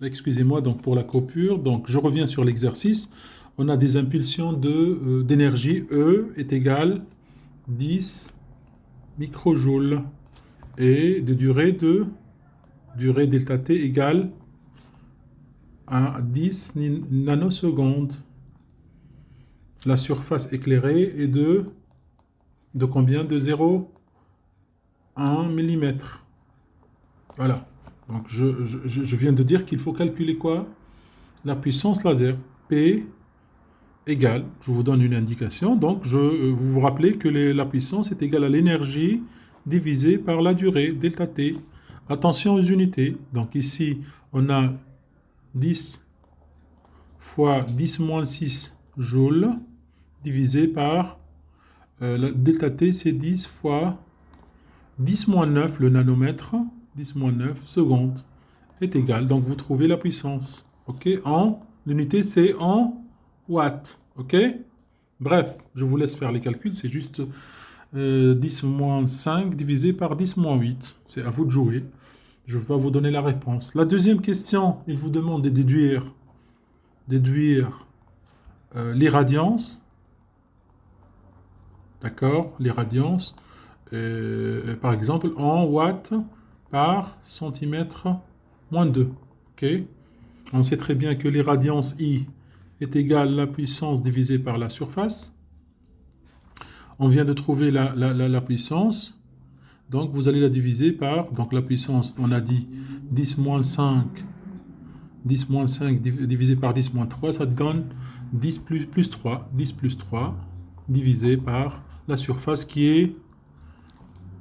Excusez-moi donc pour la coupure. Donc je reviens sur l'exercice. On a des impulsions d'énergie. E est égal 10 microjoules et de durée delta t égale à 10 nanosecondes. La surface éclairée est de combien? De 0,1 mm. Voilà. Donc je viens de dire qu'il faut calculer quoi? La puissance laser. P égale, je vous donne une indication, donc vous vous rappelez que la puissance est égale à l'énergie divisée par la durée, delta t. Attention aux unités. Donc ici, on a 10 fois 10 moins 6 joules divisé par la delta t, c'est 10 fois 10 moins 9, le nanomètre, 10 moins 9 secondes est égal. Donc vous trouvez la puissance. Ok, l'unité c'est en watts. Ok. Bref, je vous laisse faire les calculs. C'est juste 10 moins 5 divisé par 10 moins 8. C'est à vous de jouer. Je vais vous donner la réponse. La deuxième question, il vous demande de déduire l'irradiance. D'accord, l'irradiance. Par exemple, en watts par centimètre moins 2. Ok. On sait très bien que l'irradiance I est égale à la puissance divisée par la surface. On vient de trouver la puissance. Donc, vous allez la diviser par... Donc, la puissance, on a dit 10 moins 5. 10 moins 5 divisé par 10 moins 3, ça donne 10 plus 3. 10 plus 3 divisé par la surface qui est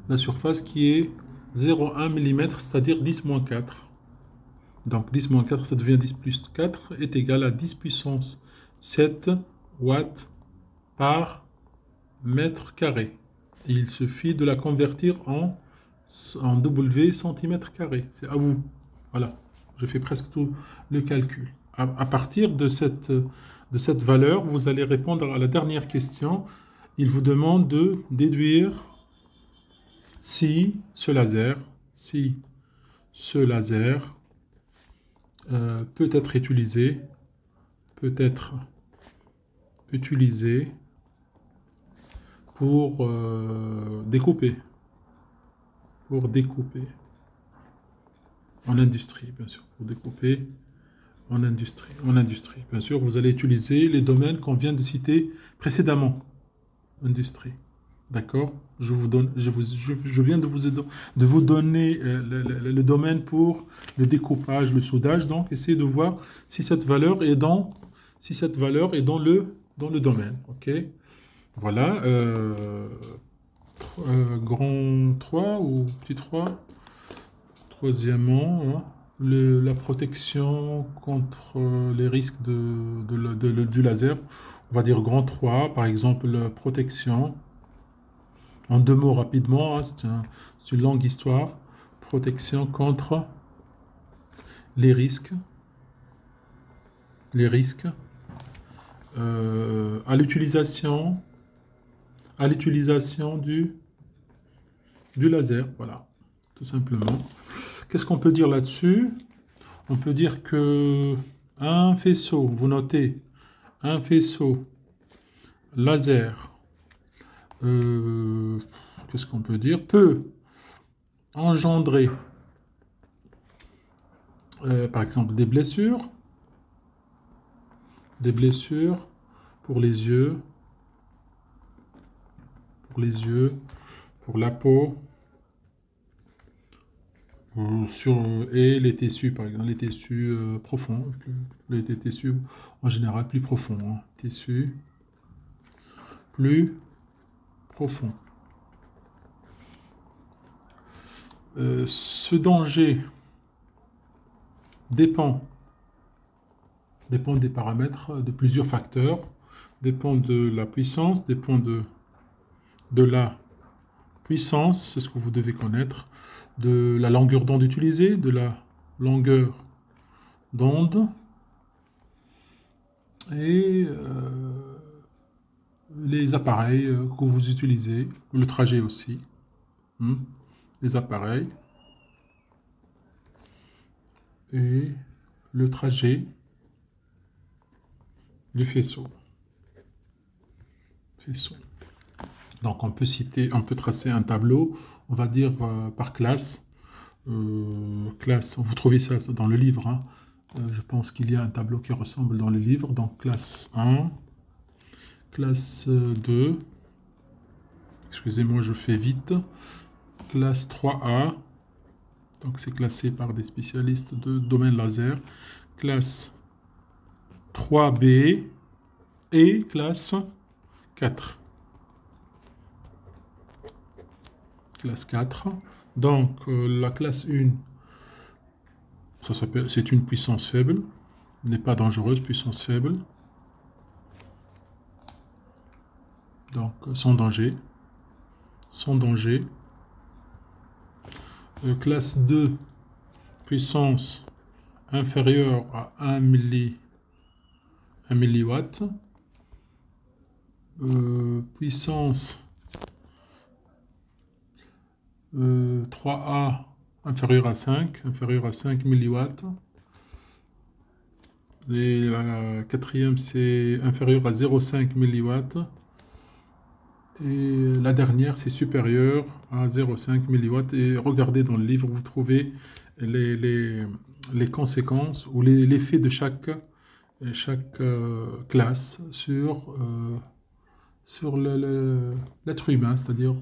0,1 mm, c'est-à-dire 10 moins 4. Donc 10 moins 4, ça devient 10 plus 4, est égal à 10 puissance 7 watts par mètre carré. Et il suffit de la convertir en W centimètre carré. C'est à vous. Voilà, je fais presque tout le calcul. À partir de cette valeur, vous allez répondre à la dernière question. Il vous demande de déduire si ce laser peut être utilisé pour découper en industrie, bien sûr, pour découper en industrie. Bien sûr, vous allez utiliser les domaines qu'on vient de citer précédemment. Industrie. D'accord? Je viens de vous donner le domaine pour le découpage, le soudage. Donc, essayez de voir si cette valeur est dans le domaine. OK? Voilà. Grand 3 ou petit 3. Troisièmement, hein, la protection contre les risques du laser. On va dire grand 3, par exemple, la protection. En deux mots rapidement, hein, c'est une longue histoire. Protection contre les risques, à l'utilisation du laser. Voilà, tout simplement. Qu'est-ce qu'on peut dire là-dessus? On peut dire que un faisceau, vous notez, un faisceau laser, qu'est-ce qu'on peut dire? Peut engendrer, par exemple, des blessures pour les yeux, pour la peau, et les tissus, par exemple, les tissus profonds, les tissus en général plus profonds, hein, tissus plus profonds. Ce danger dépend des paramètres, de plusieurs facteurs, dépend de la puissance, de la puissance, c'est ce que vous devez connaître, de la longueur d'onde utilisée, de la longueur d'onde, et les appareils que vous utilisez, le trajet aussi, les appareils, et le trajet du faisceau. Donc on peut tracer un tableau, on va dire par classe. Classe, vous trouvez ça dans le livre, hein. Je pense qu'il y a un tableau qui ressemble dans le livre. Donc classe 1, classe 2, excusez-moi je fais vite, classe 3A, donc c'est classé par des spécialistes de domaine laser, classe 3B et classe 4. Classe 4. Donc la classe 1, c'est une puissance faible, n'est pas dangereuse, puissance faible. Donc sans danger. Sans danger. Classe 2, puissance inférieure à 1 milliwatt. Puissance 3A inférieure à 5 milliwatts. Et la quatrième, c'est inférieur à 0,5 milliwatts. Et la dernière, c'est supérieur à 0,5 milliwatts. Et regardez dans le livre, vous trouvez les conséquences ou l'effet de chaque classe sur l'être humain, c'est-à-dire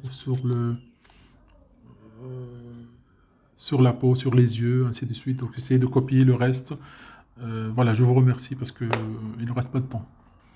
sur la peau, sur les yeux, ainsi de suite. Donc essayez de copier le reste. Voilà, je vous remercie parce qu'il ne reste pas de temps.